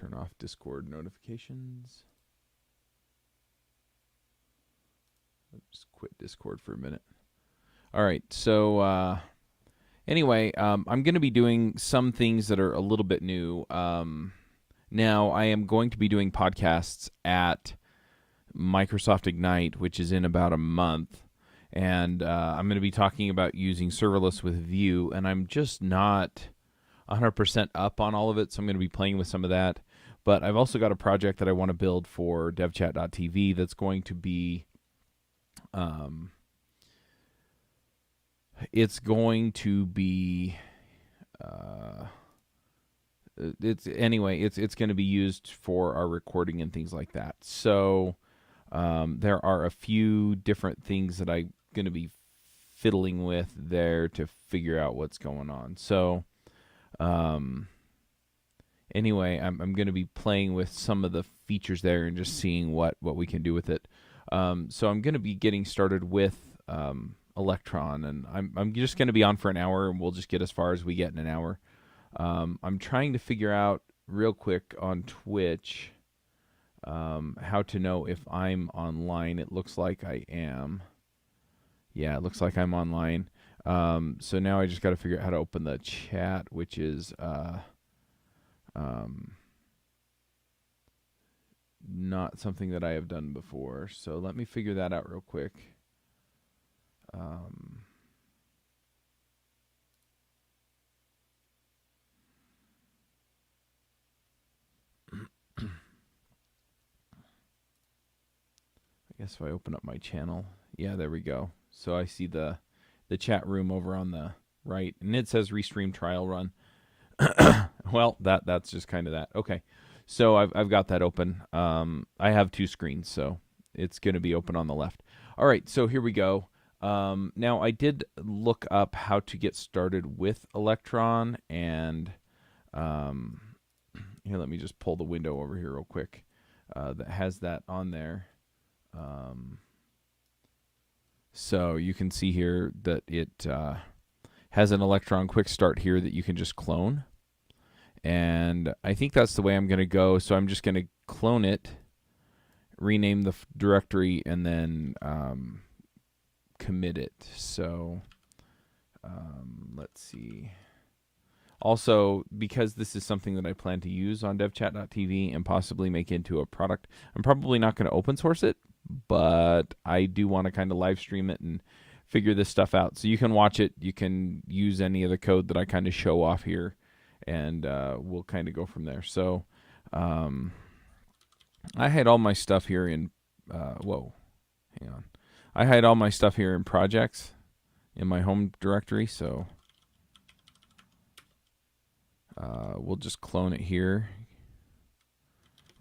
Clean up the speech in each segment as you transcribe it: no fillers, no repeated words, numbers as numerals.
turn off Discord notifications. I'll just quit Discord for a minute. All right, so anyway, I'm going to be doing some things that are a little bit new. Now, I am going to be doing podcasts at Microsoft Ignite, which is in about a month. And I'm going to be talking about using serverless with Vue, and I'm just not 100% up on all of it, so I'm going to be playing with some of that. But I've also got a project that I want to build for devchat.tv that's going to be it's going to be it's going to be used for our recording and things like that. So there are a few different things that I'm going to be fiddling with there to figure out what's going on. So anyway, I'm going to be playing with some of the features there and just seeing what we can do with it. So I'm going to be getting started with Electron, and I'm just going to be on for an hour, and we'll just get as far as we get in an hour. I'm trying to figure out real quick on Twitch how to know if I'm online. It looks like I am. Yeah, it looks like I'm online. So now I just got to figure out how to open the chat, which is not something that I have done before. So let me figure that out real quick. I guess if I open up my channel, yeah, there we go. So I see the chat room over on the right, and it says Restream Trial Run. Well, that's just kind of that. Okay, so I've got that open. I have two screens, so it's going to be open on the left. All right, so here we go. Now I did look up how to get started with Electron, and here, let me just pull the window over here real quick that has that on there. So you can see here that it has an Electron quick start here that you can just clone. And I think that's the way I'm going to go. So I'm just going to clone it, rename the directory, and then commit it. So let's see. Also, because this is something that I plan to use on devchat.tv and possibly make into a product, I'm probably not going to open source it, but I do want to kind of live stream it and figure this stuff out. So you can watch it. You can use any of the code that I kind of show off here, and we'll kind of go from there. So I had all my stuff here in, whoa, hang on. I had all my stuff here in projects in my home directory, so we'll just clone it here,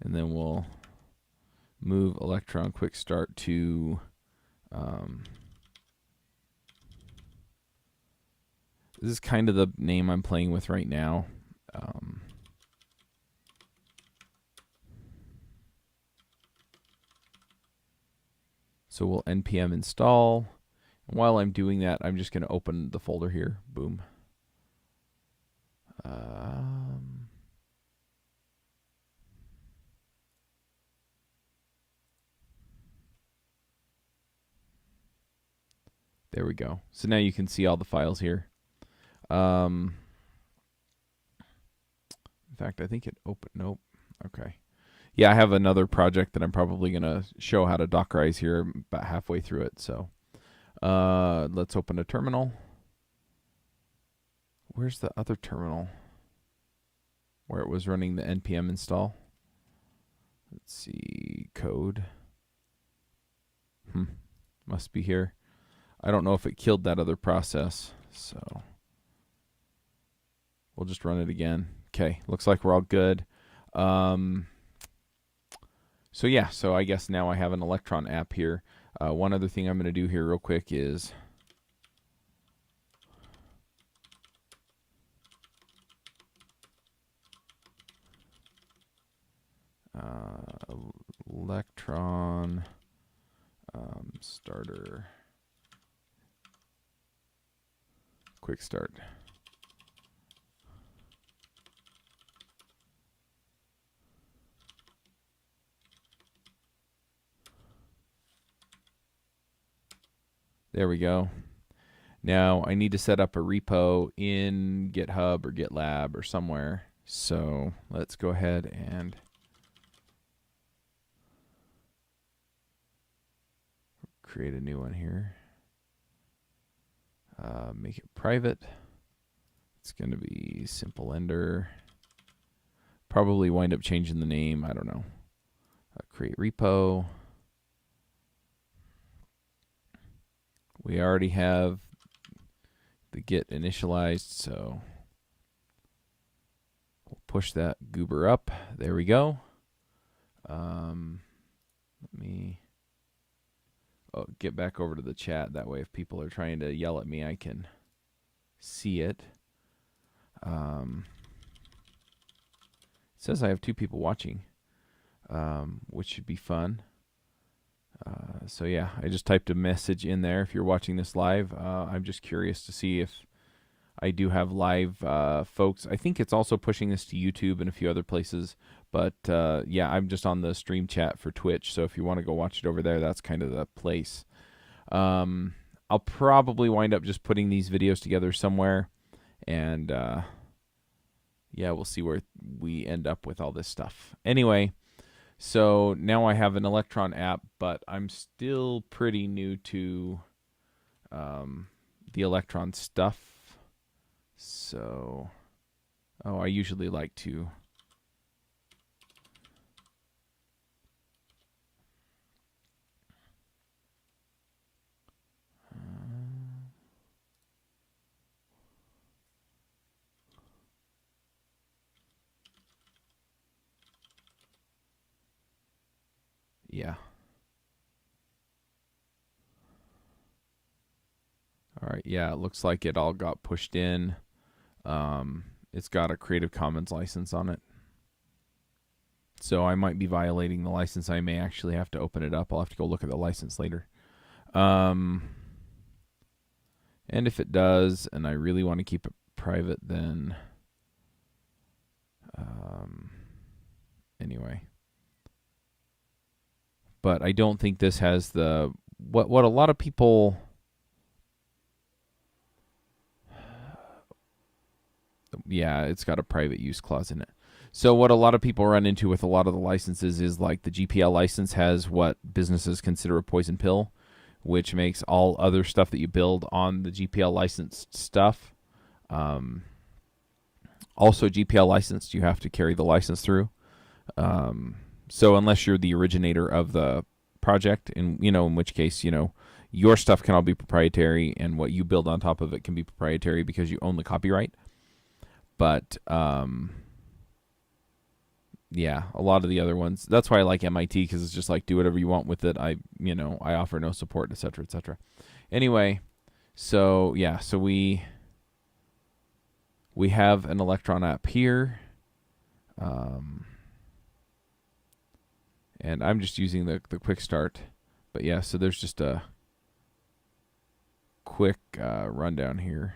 and then we'll move Electron Quick Start to this is kind of the name I'm playing with right now. So we'll npm install. And while I'm doing that, I'm just going to open the folder here. Boom. There we go. So now you can see all the files here. In fact, I think it opened. Nope. Okay. Yeah, I have another project that I'm probably going to show how to Dockerize here about halfway through it. So let's open a terminal. Where's the other terminal where it was running the npm install? Let's see, code. Must be here. I don't know if it killed that other process, so we'll just run it again. Okay, looks like we're all good. So yeah, so I guess now I have an Electron app here. One other thing I'm going to do here real quick is Electron starter quick start. There we go. Now I need to set up a repo in GitHub or GitLab or somewhere. So let's go ahead and create a new one here. Make it private. It's going to be Simple Ender. Probably wind up changing the name. I don't know. Create repo. We already have the Git initialized, so we'll push that goober up. There we go. Let me get back over to the chat. That way, if people are trying to yell at me, I can see it. It says I have 2 people watching, which should be fun. So yeah, I just typed a message in there. If you're watching this live, I'm just curious to see if I do have live folks. I think it's also pushing this to YouTube and a few other places. But yeah, I'm just on the stream chat for Twitch. So if you want to go watch it over there, that's kind of the place. I'll probably wind up just putting these videos together somewhere. And yeah, we'll see where we end up with all this stuff. Anyway, so now I have an Electron app, but I'm still pretty new to the Electron stuff. So, I usually like to yeah. All right, yeah, it looks like it all got pushed in. It's got a Creative Commons license on it. So I might be violating the license. I may actually have to open it up. I'll have to go look at the license later. And if it does, and I really want to keep it private, then anyway. But I don't think this has the what a lot of people yeah, it's got a private use clause in it. So what a lot of people run into with a lot of the licenses is like the GPL license has what businesses consider a poison pill, which makes all other stuff that you build on the GPL licensed stuff. Also GPL licensed, you have to carry the license through. So unless you're the originator of the project, and in which case, your stuff can all be proprietary, and what you build on top of it can be proprietary because you own the copyright. But yeah, a lot of the other ones. That's why I like MIT, because it's just like do whatever you want with it. I offer no support, etc., etc. Anyway, so yeah, so we have an Electron app here, and I'm just using the quick start. But yeah, so there's just a quick rundown here.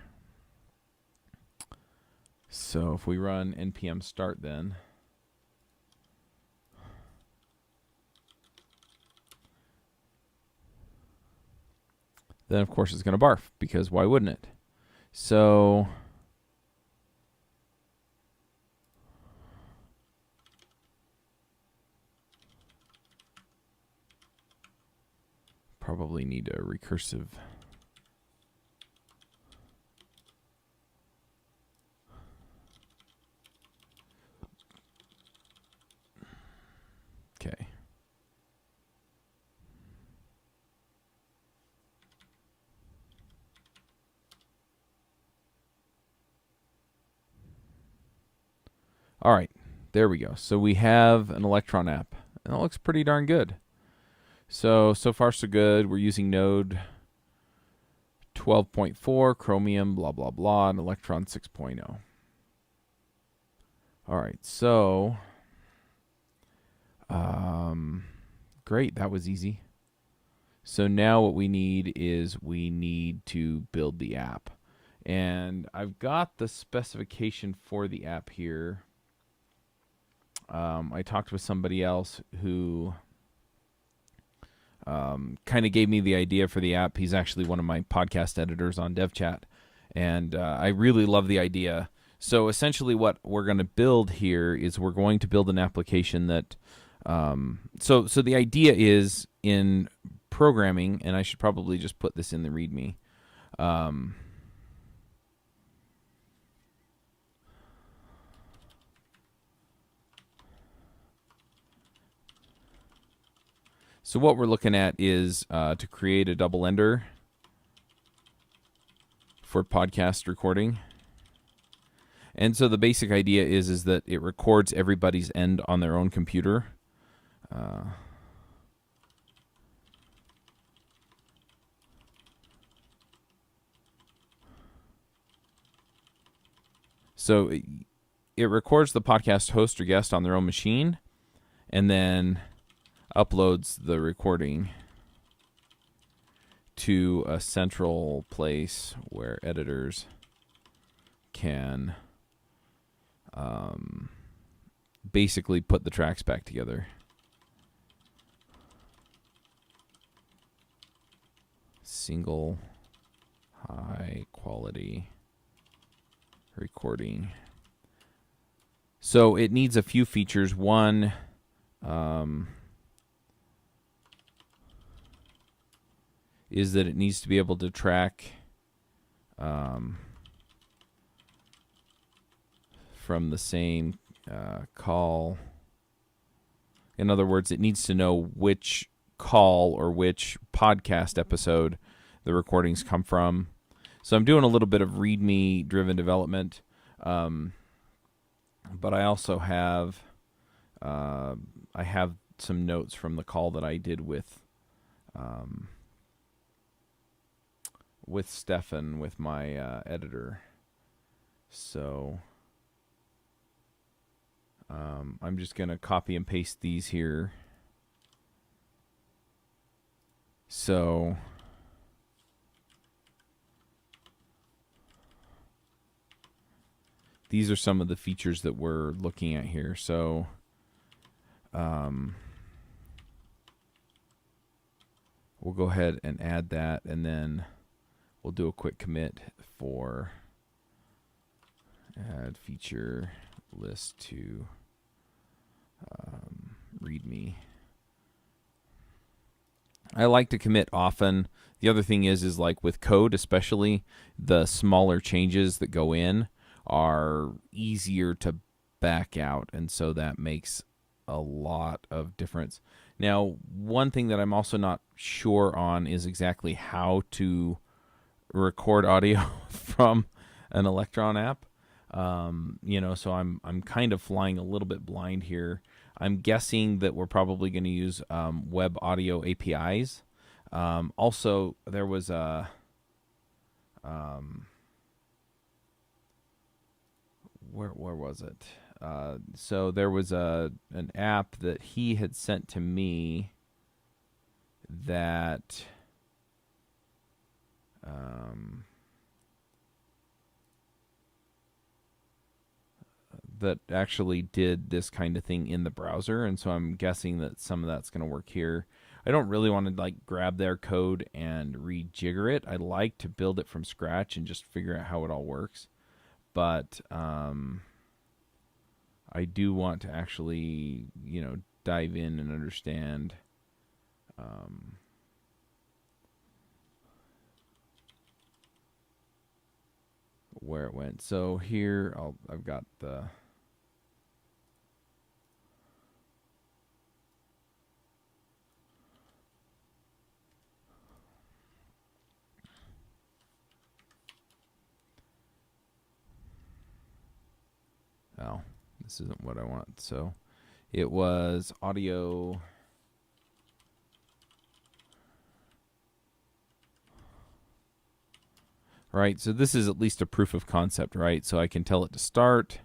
So if we run npm start, then of course it's going to barf, because why wouldn't it? So probably need a recursive. Okay. All right, there we go. So we have an Electron app, and it looks pretty darn good. So far so good. We're using Node 12.4, Chromium, blah, blah, blah, and Electron 6.0. All right, so great, that was easy. So now what we need is we need to build the app. And I've got the specification for the app here. I talked with somebody else who kind of gave me the idea for the app. He's actually one of my podcast editors on DevChat, and I really love the idea. So essentially what we're going to build here is we're going to build an application that so the idea is in programming, and I should probably just put this in the README. So what we're looking at is to create a double ender for podcast recording. And so the basic idea is that it records everybody's end on their own computer. So it records the podcast host or guest on their own machine, and then uploads the recording to a central place where editors can basically put the tracks back together. Single high quality recording. So it needs a few features. One, is that it needs to be able to track from the same call. In other words, it needs to know which call or which podcast episode the recordings come from. So I'm doing a little bit of README driven development, but I also have I have some notes from the call that I did with Stefan, with my editor. So I'm just going to copy and paste these here. So these are some of the features that we're looking at here. So we'll go ahead and add that, and then we'll do a quick commit for add feature list to README. I like to commit often. The other thing is like with code, especially, the smaller changes that go in are easier to back out, and so that makes a lot of difference. Now, one thing that I'm also not sure on is exactly how to record audio from an Electron app. So I'm kind of flying a little bit blind here. I'm guessing that we're probably going to use web audio APIs. Also, there was a where was it? So there was an app that he had sent to me that that actually did this kind of thing in the browser, and so I'm guessing that some of that's going to work here. I don't really want to like grab their code and rejigger it. I like to build it from scratch and just figure out how it all works. But I do want to actually, dive in and understand where it went. So here I've got the this isn't what I want. So it was audio. Right, so this is at least a proof of concept, right? So I can tell it to start.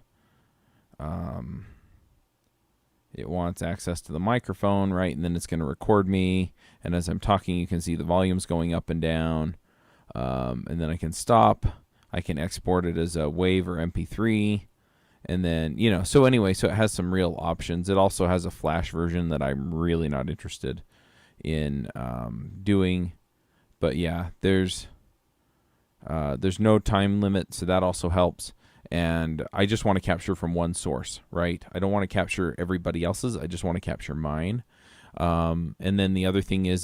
It wants access to the microphone, right? And then it's going to record me. And as I'm talking, you can see the volume's going up and down. And then I can stop. I can export it as a WAV or MP3. And then, so anyway, so it has some real options. It also has a Flash version that I'm really not interested in doing. But yeah, there's no time limit, so that also helps. And I just want to capture from one source, right? I don't want to capture everybody else's. I just want to capture mine. And then the other thing is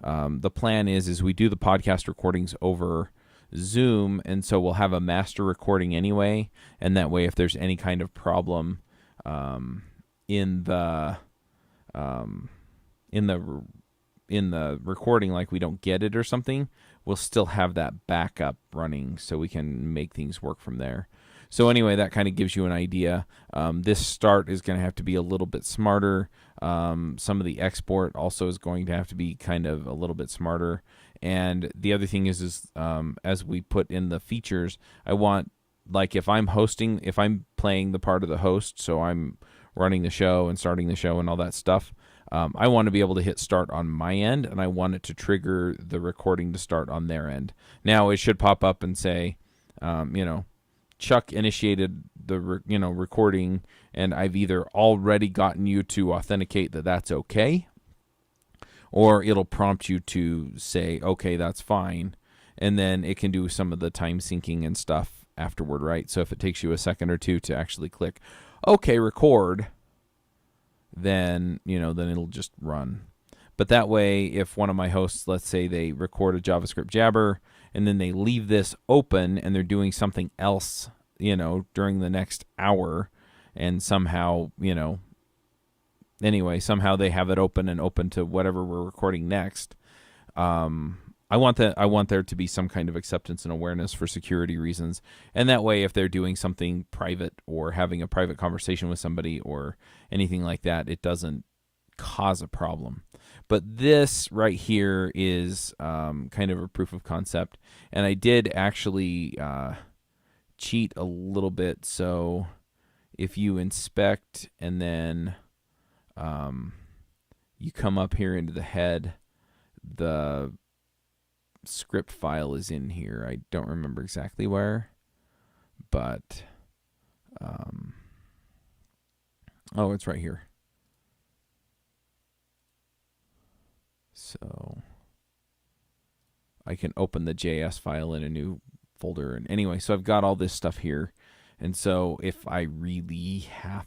the plan is we do the podcast recordings over Zoom, and so we'll have a master recording anyway, and that way if there's any kind of problem in the recording, like we don't get it or something, we'll still have that backup running so we can make things work from there. So anyway, that kind of gives you an idea. This start is going to have to be a little bit smarter. Some of the export also is going to have to be kind of a little bit smarter. And the other thing is as we put in the features, I want, like if I'm playing the part of the host, so I'm running the show and starting the show and all that stuff, I want to be able to hit start on my end, and I want it to trigger the recording to start on their end. Now it should pop up and say, Chuck initiated the recording, and I've either already gotten you to authenticate that that's okay, or it'll prompt you to say, okay, that's fine, and then it can do some of the time syncing and stuff afterward, right? So if it takes you a second or two to actually click, okay, record, then it'll just run. But that way, if one of my hosts, let's say they record a JavaScript jabber, and then they leave this open and they're doing something else, during the next hour, and somehow, somehow they have it open and open to whatever we're recording next. I want there to be some kind of acceptance and awareness for security reasons. And that way, if they're doing something private or having a private conversation with somebody or anything like that, it doesn't cause a problem. But this right here is kind of a proof of concept. And I did actually cheat a little bit. So if you inspect and then you come up here into the head, the script file is in here. I don't remember exactly where, but it's right here. So I can open the JS file in a new folder. And anyway, so I've got all this stuff here. And so if I really have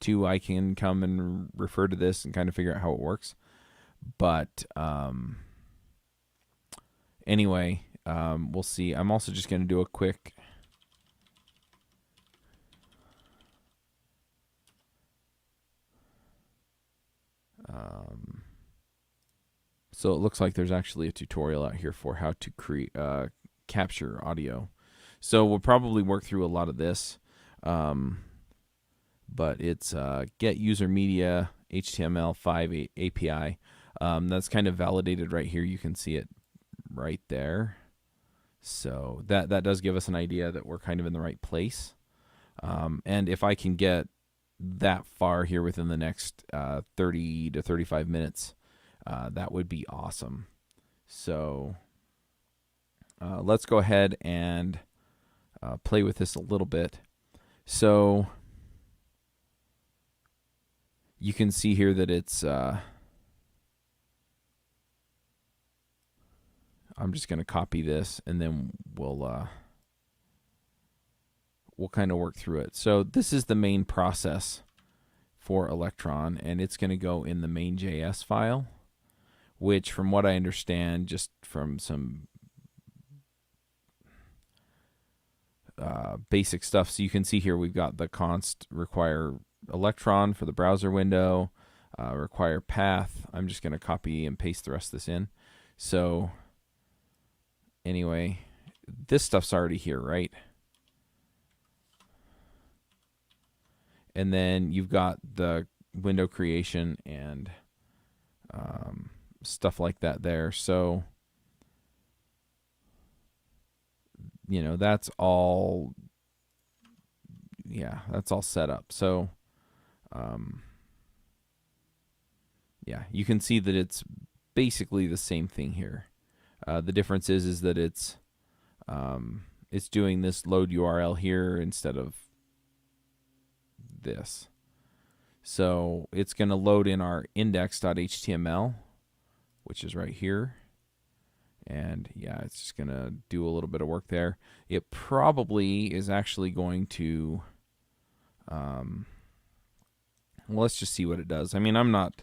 to, I can come and refer to this and kind of figure out how it works. But anyway, we'll see. I'm also just going to do a quick so it looks like there's actually a tutorial out here for how to capture audio. So we'll probably work through a lot of this, but it's get user media HTML5 API. That's kind of validated right here. You can see it right there. So that does give us an idea that we're kind of in the right place. And if I can get that far here within the next 30 to 35 minutes, that would be awesome. So let's go ahead and play with this a little bit. So you can see here that it's I'm just going to copy this, and then we'll kind of work through it. So this is the main process for Electron, and it's going to go in the main.js file, which from what I understand, just from some basic stuff, so you can see here we've got the const require Electron for the browser window, require path. I'm just going to copy and paste the rest of this in. So anyway, this stuff's already here, right? And then you've got the window creation and stuff like that there. So, that's all, that's all set up. So, you can see that it's basically the same thing here. The difference is that it's doing this load URL here instead of this. So it's going to load in our index.html, which is right here. And yeah, it's just going to do a little bit of work there. It probably is actually going to, well, let's just see what it does. I mean, I'm not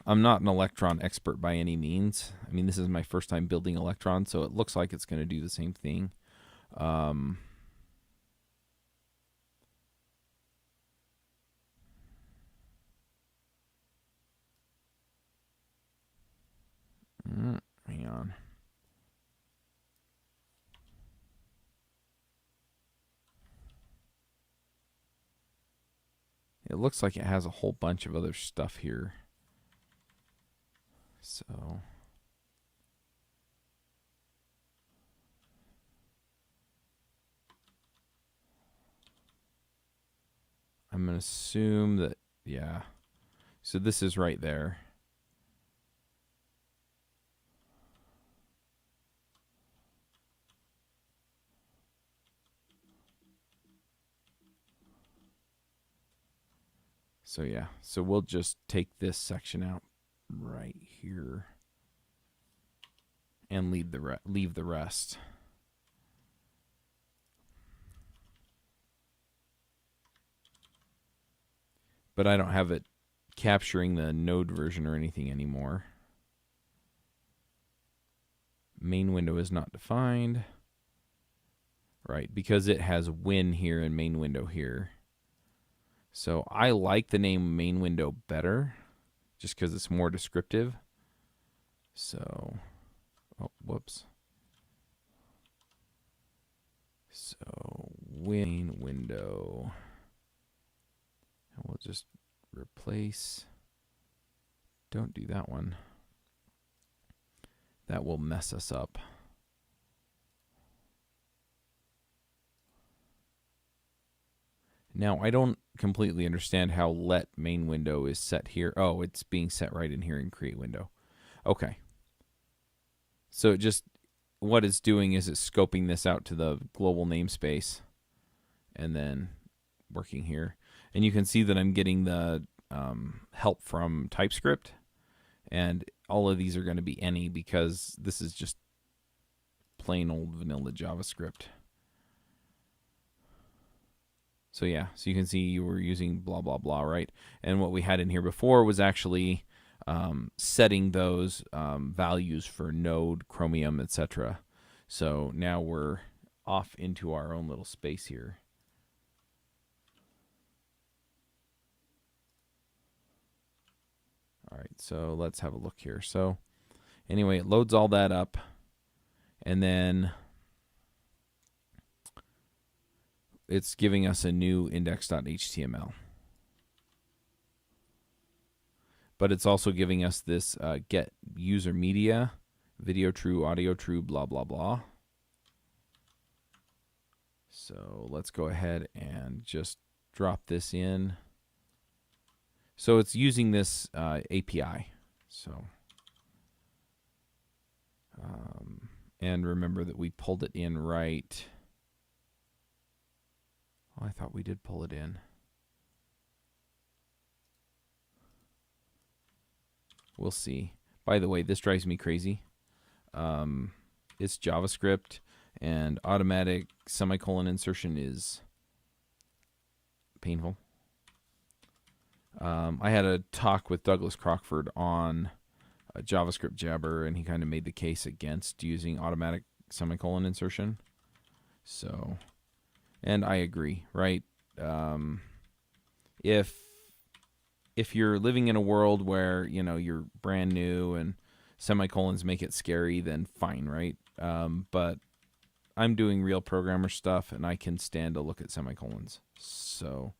an Electron expert by any means. I mean, this is my first time building Electron, so it looks like it's going to do the same thing. Hang on. It looks like it has a whole bunch of other stuff here. So I'm going to assume that, yeah. So this is right there. So yeah, so we'll just take this section out right here and leave the rest. But I don't have it capturing the node version or anything anymore. Main window is not defined. Right, because it has win here and main window here. So I like the name main window better, just because it's more descriptive. So, oh, whoops. So main window, and we'll just replace. Don't do that one. That will mess us up. Now, I don't completely understand how let main window is set here. Oh, it's being set right in here in create window. Okay. So it just, what it's doing is it's scoping this out to the global namespace and then working here. And you can see that I'm getting the help from TypeScript. And all of these are going to be any because this is just plain old vanilla JavaScript. So yeah, so you can see you were using blah, blah, blah, right? And what we had in here before was actually setting those values for Node, Chromium, etc. So now we're off into our own little space here. All right, so let's have a look here. So anyway, it loads all that up, and then it's giving us a new index.html. But it's also giving us this get user media, video true, audio true, blah, blah, blah. So let's go ahead and just drop this in. So it's using this API. So, and remember that we pulled it in right. Oh, I thought we did pull it in. We'll see. By the way, this drives me crazy. It's JavaScript, and automatic semicolon insertion is painful. I had a talk with Douglas Crockford on JavaScript Jabber, and he kind of made the case against using automatic semicolon insertion. So, and I agree, right? If you're living in a world where, you know, you're brand new and semicolons make it scary, then fine, right? But I'm doing real programmer stuff, and I can stand to look at semicolons. So,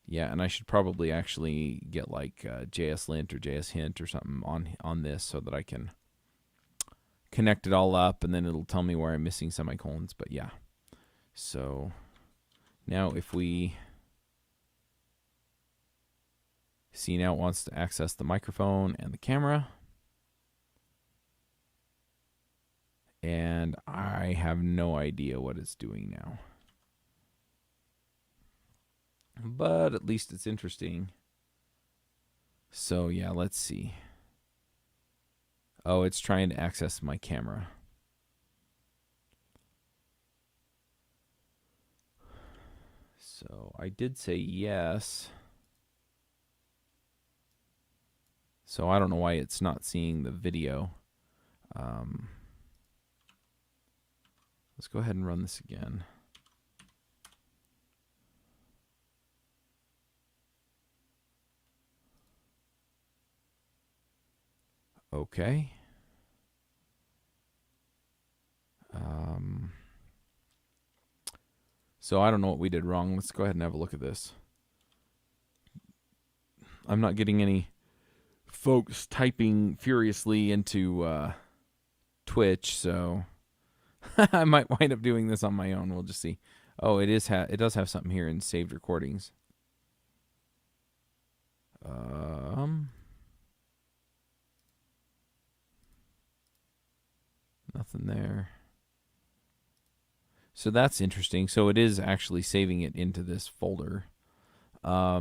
yeah, and I should probably actually get like JSLint or JSHint or something on this so that I can connect it all up, and then it'll tell me where I'm missing semicolons. But yeah, so now if we see, now it wants to access the microphone and the camera, and I have no idea what it's doing now. but at least it's interesting. So yeah, let's see. Oh, it's trying to access my camera. So I did say yes. So I don't know why it's not seeing the video. Let's go ahead and run this again. Okay. So I don't know what we did wrong. Let's go ahead and have a look at this. I'm not getting any folks typing furiously into Twitch, so I might wind up doing this on my own. We'll just see. Oh, it does have something here in saved recordings. Nothing there. So that's interesting. So it is actually saving it into this folder. I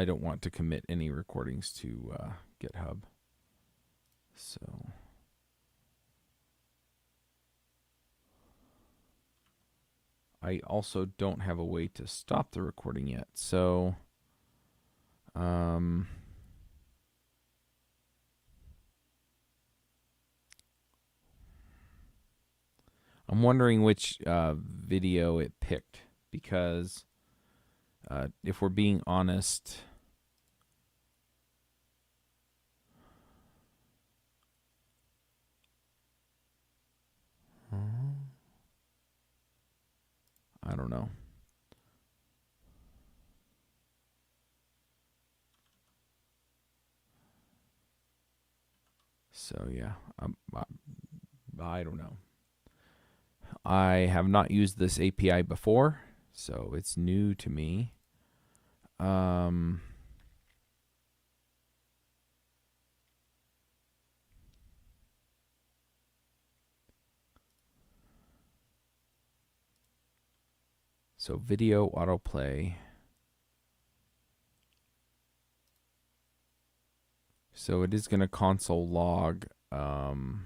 don't want to commit any recordings to GitHub. So I also don't have a way to stop the recording yet. So I'm wondering which video it picked, because if we're being honest, I don't know. So yeah, I don't know. I have not used this API before, so it's new to me. I'm So video autoplay. So it is going to console log an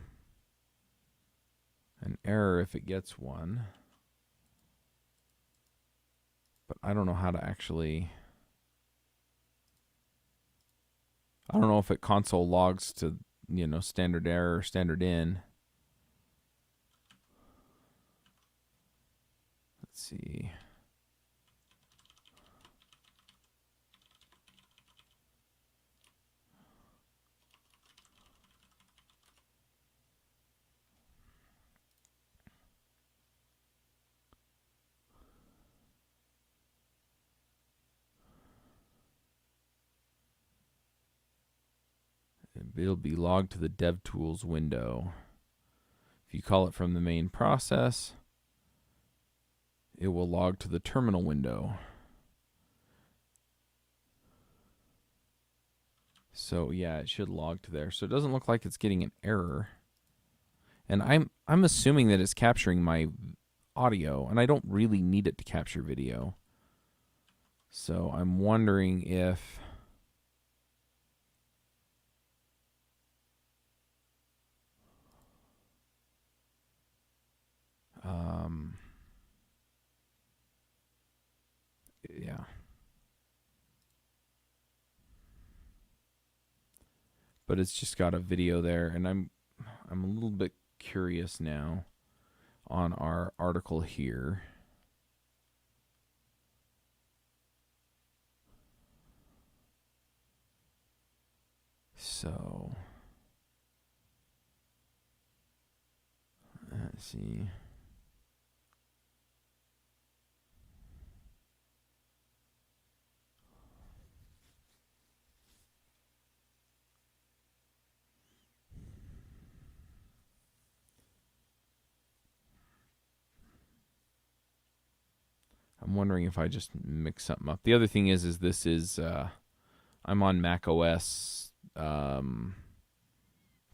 error if it gets one. But I don't know how to actually... I don't know if it console logs to, standard error or standard in. Let's see. It'll be logged to the DevTools window. If you call it from the main process, it will log to the terminal window. So yeah, it should log to there. So it doesn't look like it's getting an error. And I'm assuming that it's capturing my audio, and I don't really need it to capture video. So I'm wondering if yeah. But it's just got a video there, and I'm a little bit curious now on our article here. So let's see. I'm wondering if I just mix something up. The other thing is this is I'm on Mac OS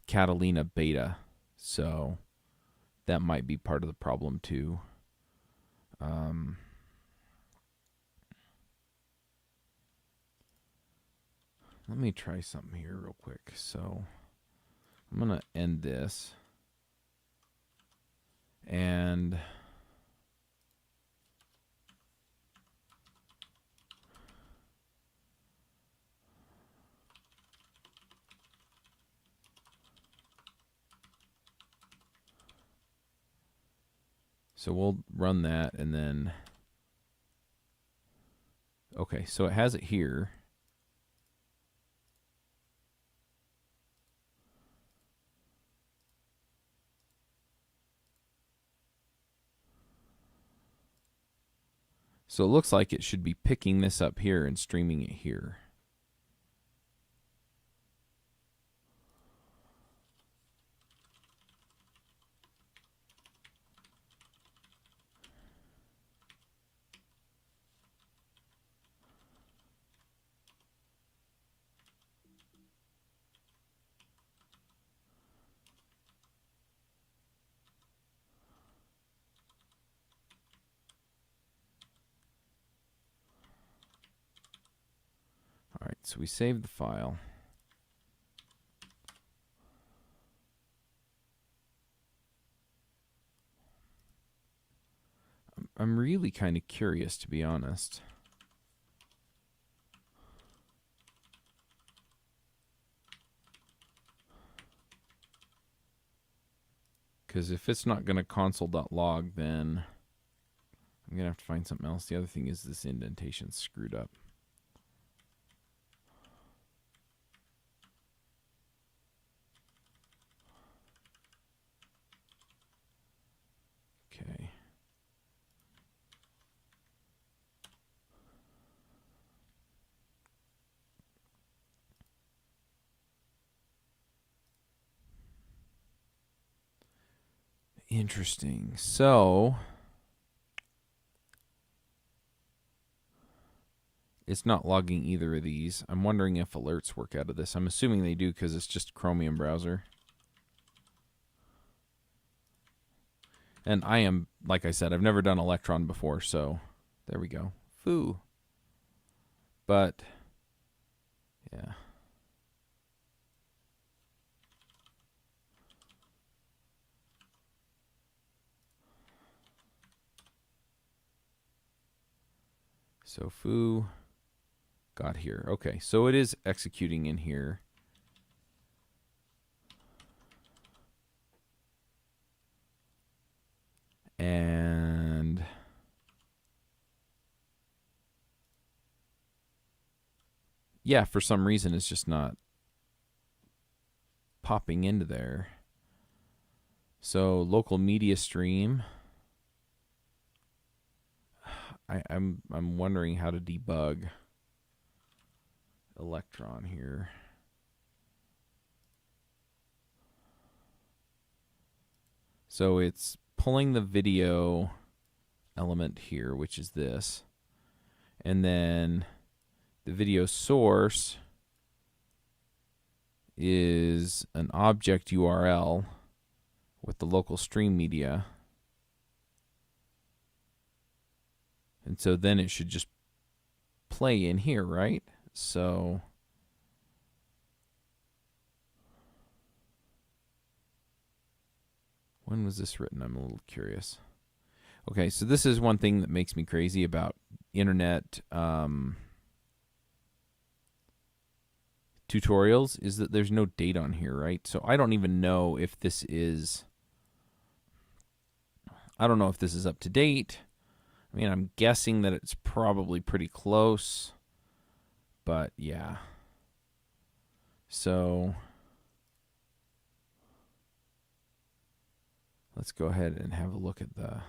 Catalina beta, So that might be part of the problem too. Let me try something here real quick. So I'm going to end this. And so we'll run that and then, okay, so it has it here. So it looks like it should be picking this up here and streaming it here. All right, so we saved the file. I'm really kind of curious, to be honest. Because if it's not going to console.log, then I'm going to have to find something else. The other thing is this indentation's screwed up. Okay. Interesting. So it's not logging either of these. I'm wondering if alerts work out of this. I'm assuming they do because it's just Chromium browser. And I am, like I said, I've never done Electron before, so there we go. Foo. But, yeah. So foo got here. Okay, so it is executing in here. And yeah, for some reason it's just not popping into there. So local media stream. I'm wondering how to debug Electron here. So it's pulling the video element here, which is this. And then the video source is an object URL with the local stream media. And so then it should just play in here, right? So when was this written? I'm a little curious. Okay, so this is one thing that makes me crazy about internet tutorials is that there's no date on here, right? So I don't even know if this is, I don't know if this is up to date. I mean, I'm guessing that it's probably pretty close, but yeah. So let's go ahead and have a look at the,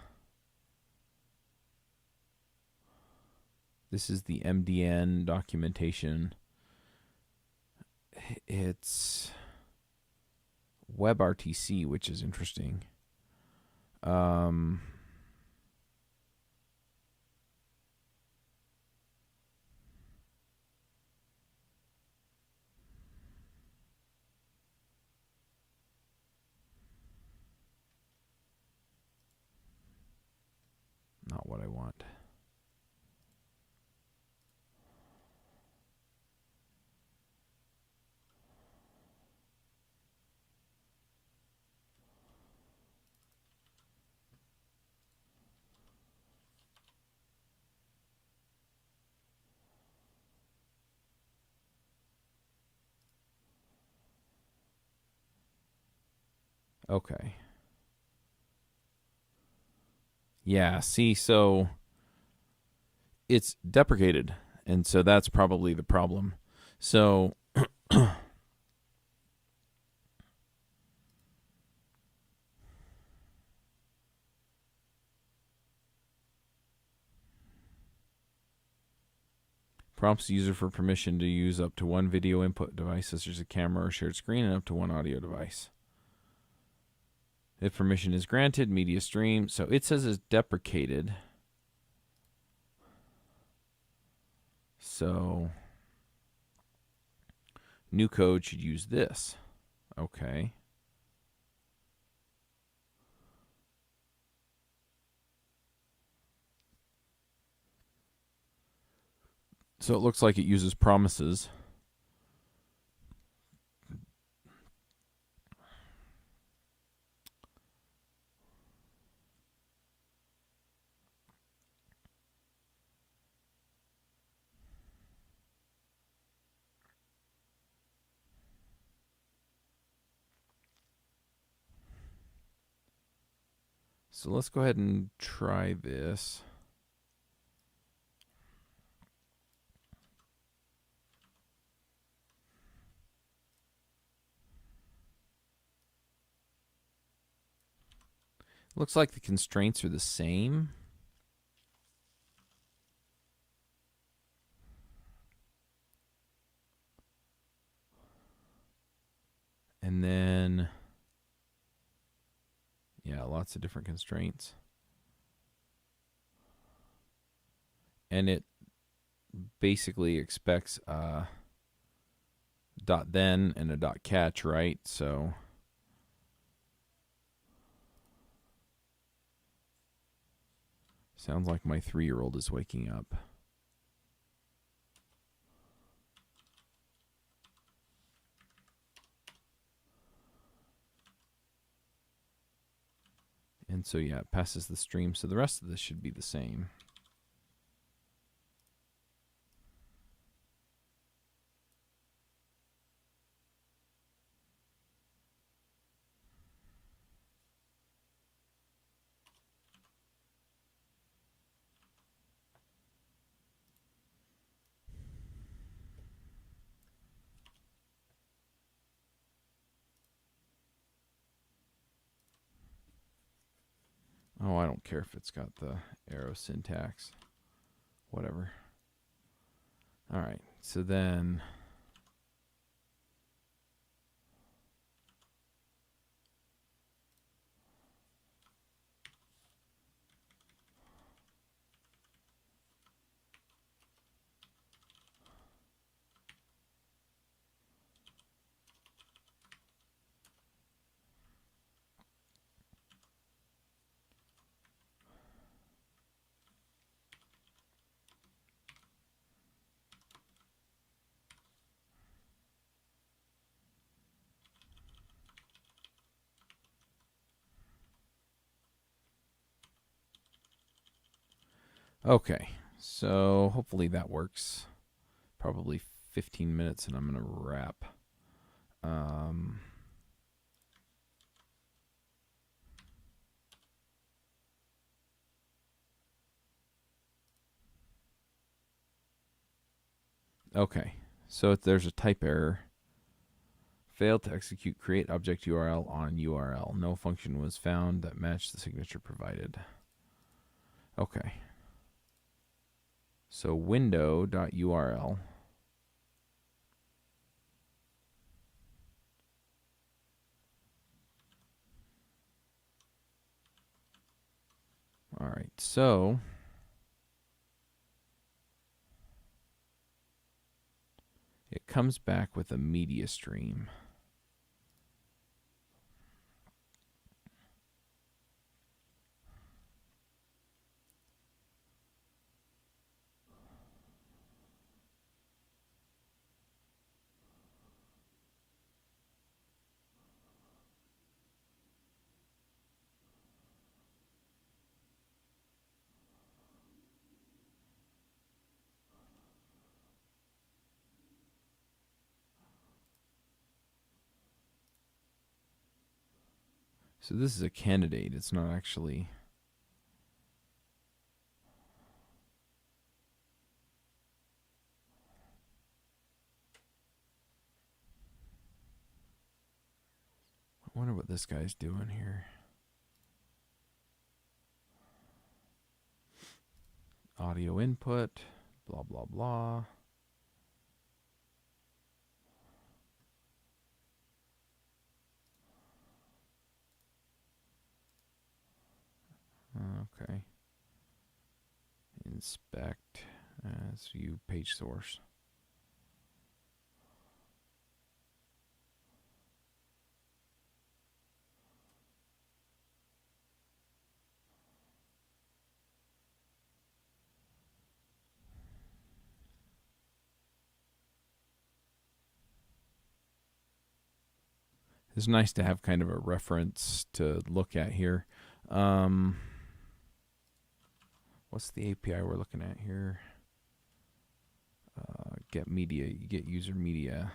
this is the MDN documentation. It's WebRTC, which is interesting. what I want. Okay. Yeah, see, so it's deprecated, and so that's probably the problem. So prompts the user for permission to use up to one video input device, such as a camera or shared screen, and up to one audio device. If permission is granted, media stream. So it says it's deprecated. So new code should use this. Okay. So it looks like it uses promises. So let's go ahead and try this. Looks like the constraints are the same. And then, yeah, lots of different constraints. And it basically expects a dot then and a dot catch, right? So sounds like my 3-year-old is waking up. And so, yeah, it passes the stream. So the rest of this should be the same. Oh, I don't care if it's got the arrow syntax. Whatever. All right. So then okay. So hopefully that works. Probably 15 minutes and I'm going to wrap. Okay. So there's a type error. Failed to execute create object URL on URL. No function was found that matched the signature provided. Okay. So window.url. All right. So it comes back with a media stream. So this is a candidate. It's not actually. I wonder what this guy's doing here. Audio input, blah, blah, blah. Okay. Inspect as view page source. It's nice to have kind of a reference to look at here. What's the API we're looking at here? Get media, you get user media.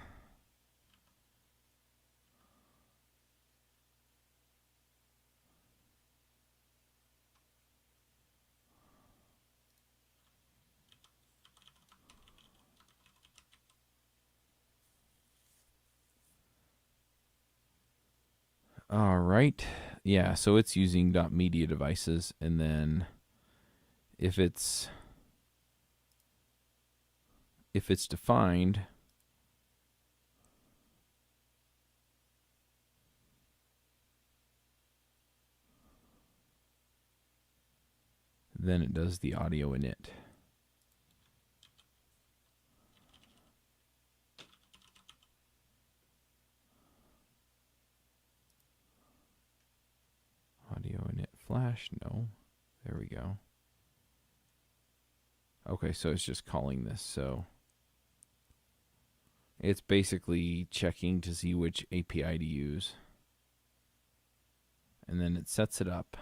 All right. Yeah, so it's using .media devices, and then if it's defined, then it does the audio init. Audio init flash, no. There we go. Okay, so it's just calling this, so it's basically checking to see which API to use. And then it sets it up.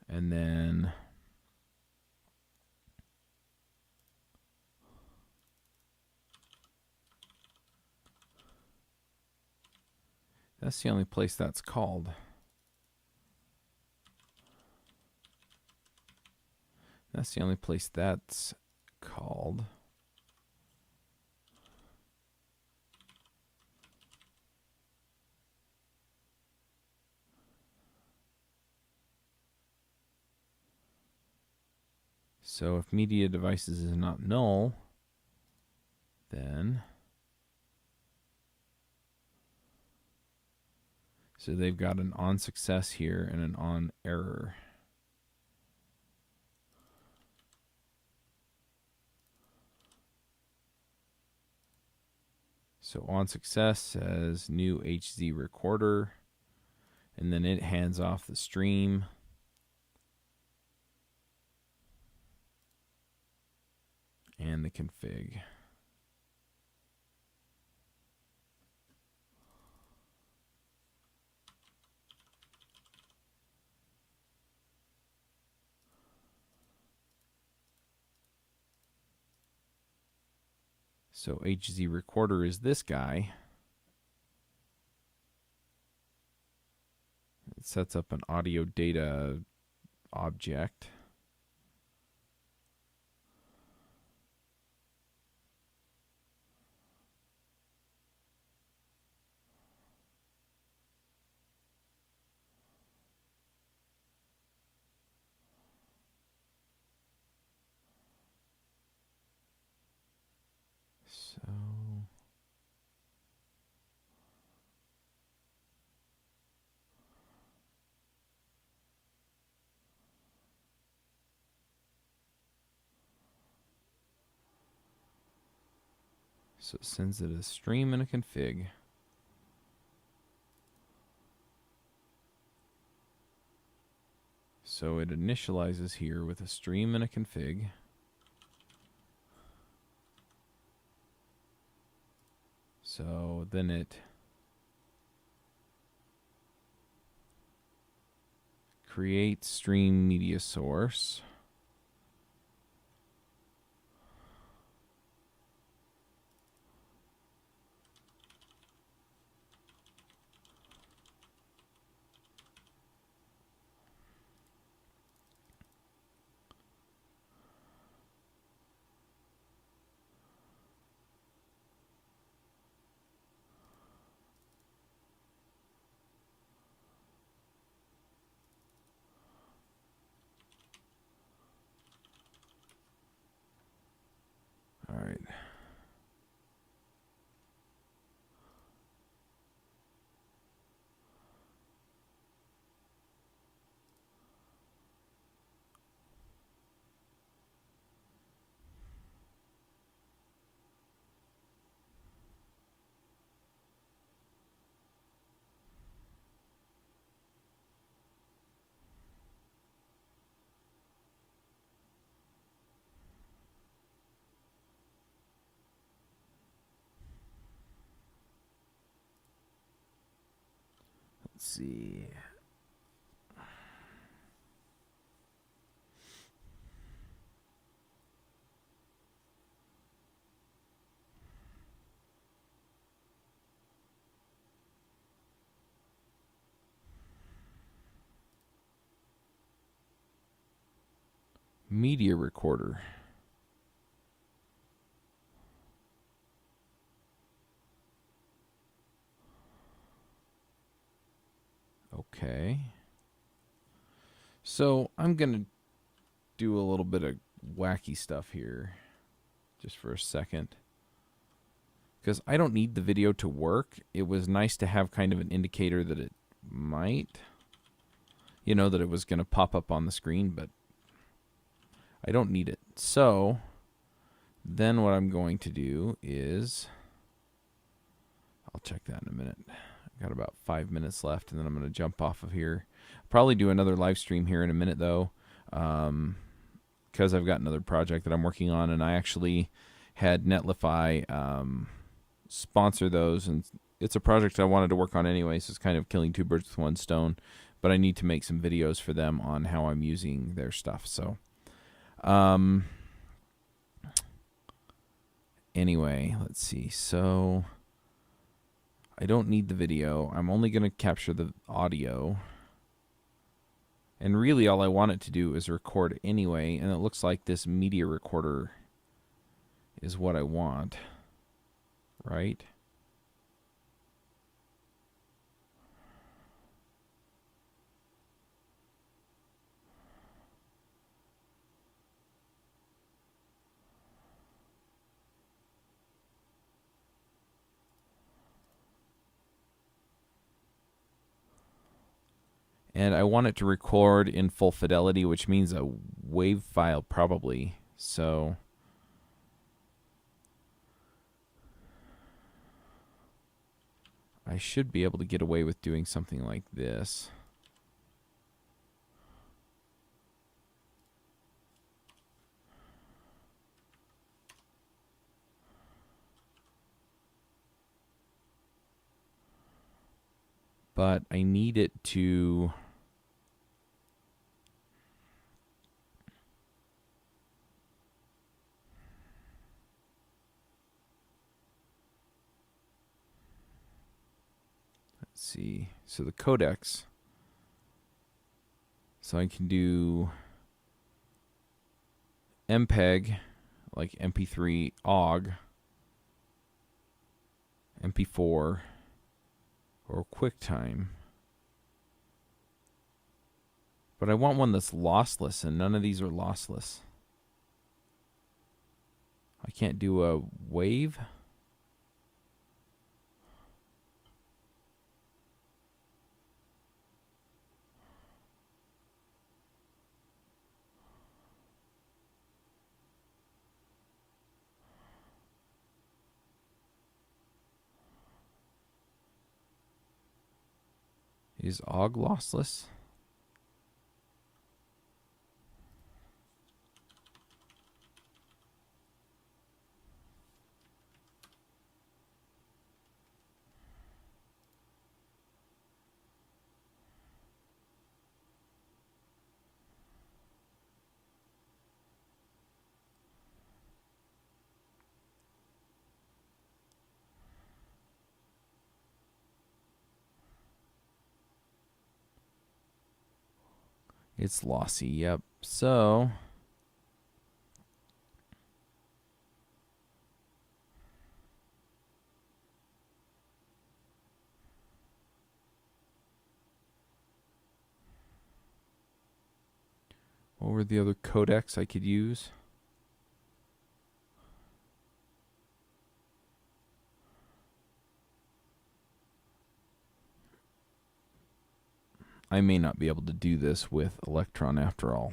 And then that's the only place that's called. That's the only place that's called. So if media devices is not null, then so they've got an on success here and an on error. So on success says new HZ recorder, and then it hands off the stream. And the config. So HZ recorder is this guy. It sets up an audio data object. So it sends it a stream and a config. So it initializes here with a stream and a config. So then it creates stream media source. let's see. Media recorder. Okay. So I'm going to do a little bit of wacky stuff here just for a second. Because I don't need the video to work. It was nice to have kind of an indicator that it might. You know, that it was going to pop up on the screen, but I don't need it. So then what I'm going to do is, I'll check that in a minute. I've got about 5 minutes left, and then I'm going to jump off of here. Probably do another live stream here in a minute, though, because I've got another project that I'm working on, and I actually had Netlify sponsor those, and it's a project I wanted to work on anyway, so it's kind of killing two birds with one stone, but I need to make some videos for them on how I'm using their stuff. So anyway, let's see. So I don't need the video. I'm only going to capture the audio. And really all I want it to do is record anyway, and it looks like this media recorder is what I want, right? And I want it to record in full fidelity, which means a WAV file probably. So I should be able to get away with doing something like this. But I need it to... Let's see. So the codecs. So I can do MPEG, like MP3 OGG, MP4, or QuickTime. But I want one that's lossless, and none of these are lossless. I can't do a WAV. Is OGG lossless? It's lossy, yep. So what were the other codecs I could use? I may not be able to do this with Electron after all.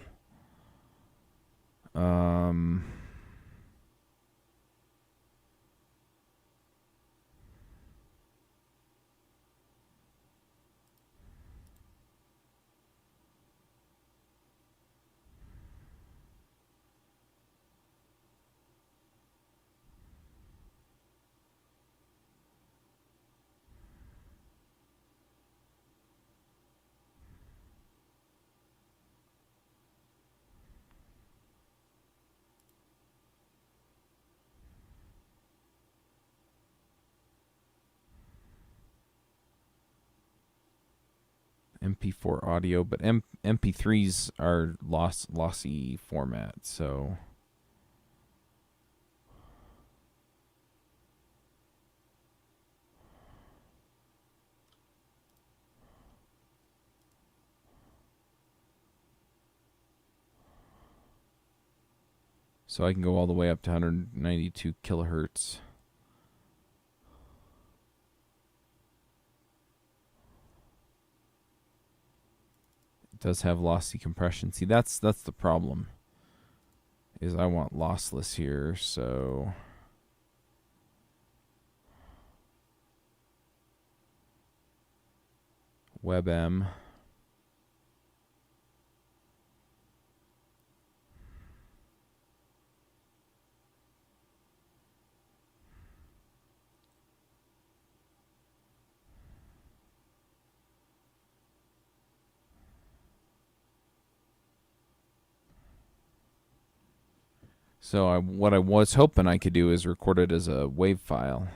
MP4 audio, but MP3s are lossy format, so I can go all the way up to 192 kilohertz. It does have lossy compression. See, that's the problem. Is I want lossless here, so WebM. So what I was hoping I could do is record it as a WAV file.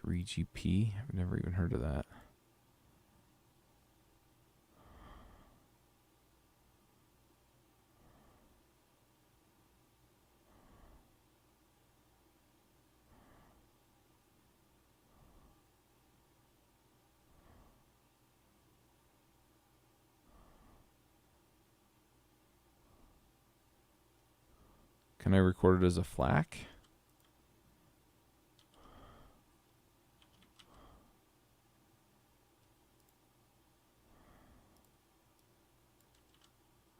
.3GP. I've never even heard of that. Can I record it as a FLAC?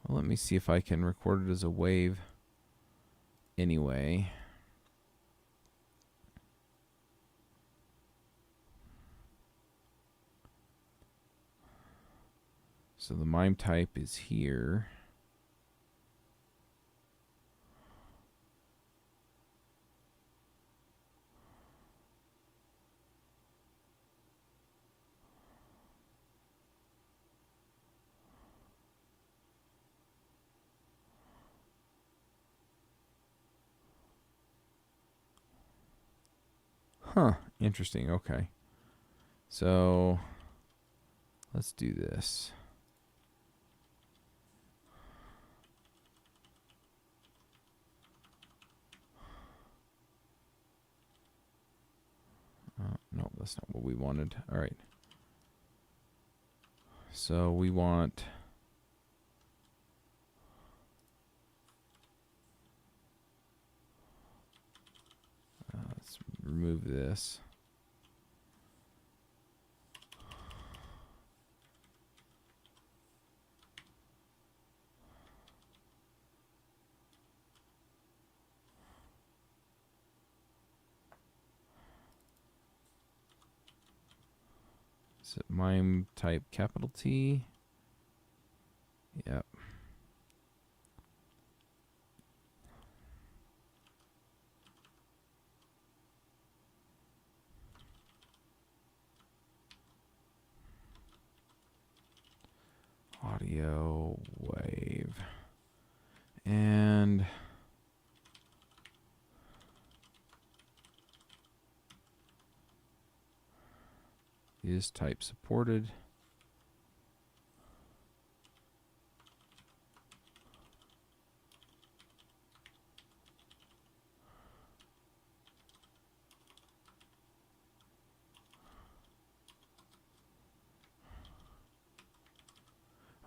Well, let me see if I can record it as a wave anyway. So the MIME type is here. Huh, interesting. Okay. So let's do this. No, that's not what we wanted. All right. So we want let's remove this. Is it MIME type capital T? Yep. Audio wave. And is type supported.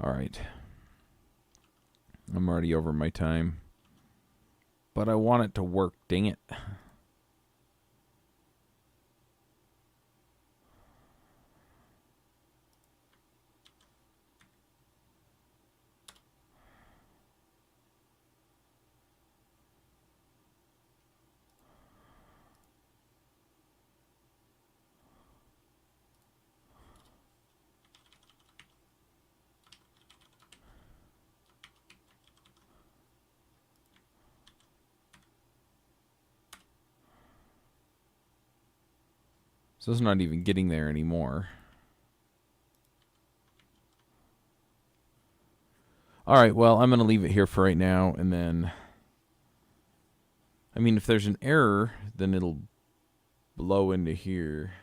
All right. I'm already over my time. But I want it to work, dang it. So it's not even getting there anymore. All right, well, I'm going to leave it here for right now, and then, I mean, if there's an error, then it'll blow into here.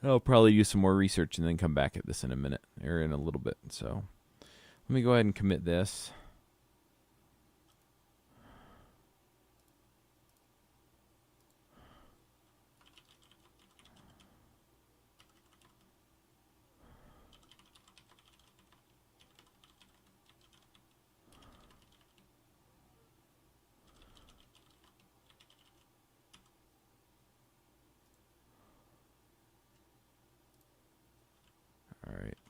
I'll probably do some more research and then come back at this in a minute, or in a little bit. So let me go ahead and commit this.